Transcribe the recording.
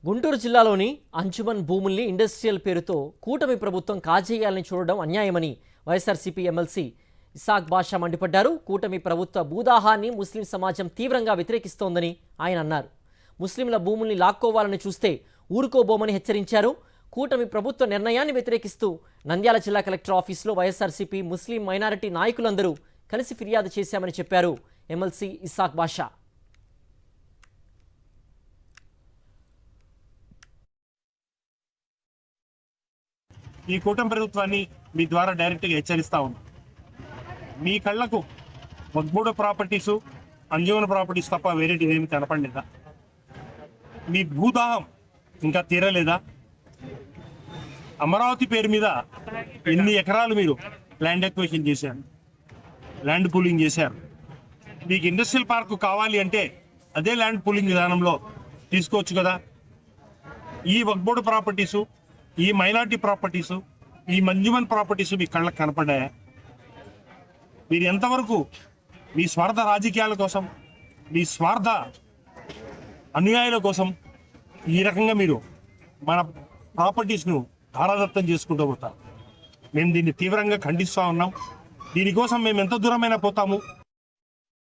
గుంటూరు జిల్లాలోని అంజుమన్ భూముల్ని ఇండస్ట్రియల్ పేరుతో కూటమి ప్రభుత్వం కాజేయాలని చూడడం అన్యాయమని వైఎస్ఆర్సీపీ ఎమ్మెల్సీ ఇసాక్ బాషా మండిపడ్డారు. కూటమి ప్రభుత్వ భూదాహాన్ని ముస్లిం సమాజం తీవ్రంగా వ్యతిరేకిస్తోందని ఆయన అన్నారు. ముస్లింల భూముల్ని లాక్కోవాలని చూస్తే ఊరుకోబోమని హెచ్చరించారు. కూటమి ప్రభుత్వ నిర్ణయాన్ని వ్యతిరేకిస్తూ నంద్యాల జిల్లా కలెక్టర్ ఆఫీసులో వైఎస్ఆర్సీపీ ముస్లిం మైనారిటీ నాయకులందరూ కలిసి ఫిర్యాదు చేశామని చెప్పారు ఎమ్మెల్సీ ఇసాక్ బాషా. ఈ కూటమి ప్రభుత్వాన్ని మీ ద్వారా డైరెక్ట్గా హెచ్చరిస్తా ఉన్నాం. మీ కళ్ళకు వగ్బూడ ప్రాపర్టీసు, అంజుమన్ ప్రాపర్టీస్ తప్ప వేరేటిది ఏమి కనపడలేదా? మీ భూదాహం ఇంకా తీరలేదా? అమరావతి పేరు మీద ఎన్ని ఎకరాలు మీరు ల్యాండ్ ఎక్విజిషన్ చేశారు, ల్యాండ్ పూలింగ్ చేశారు. మీకు ఇండస్ట్రియల్ పార్క్ కావాలి అంటే అదే ల్యాండ్ పూలింగ్ విధానంలో తీసుకోవచ్చు కదా. ఈ వగ్బోడ ప్రాపర్టీసు, ఈ మైనార్టీ ప్రాపర్టీసు, ఈ అంజుమన్ ప్రాపర్టీసు మీ కళ్ళకు కనపడ్డాయా? మీరు ఎంతవరకు మీ స్వార్థ రాజకీయాల కోసం, మీ స్వార్థ అన్యాయాల కోసం ఈ రకంగా మీరు మన ప్రాపర్టీస్ను ధారాదత్తం చేసుకుంటూ పోతారు. మేము దీన్ని తీవ్రంగా ఖండిస్తూ ఉన్నాం. దీనికోసం మేము ఎంత దూరమైనా పోతాము.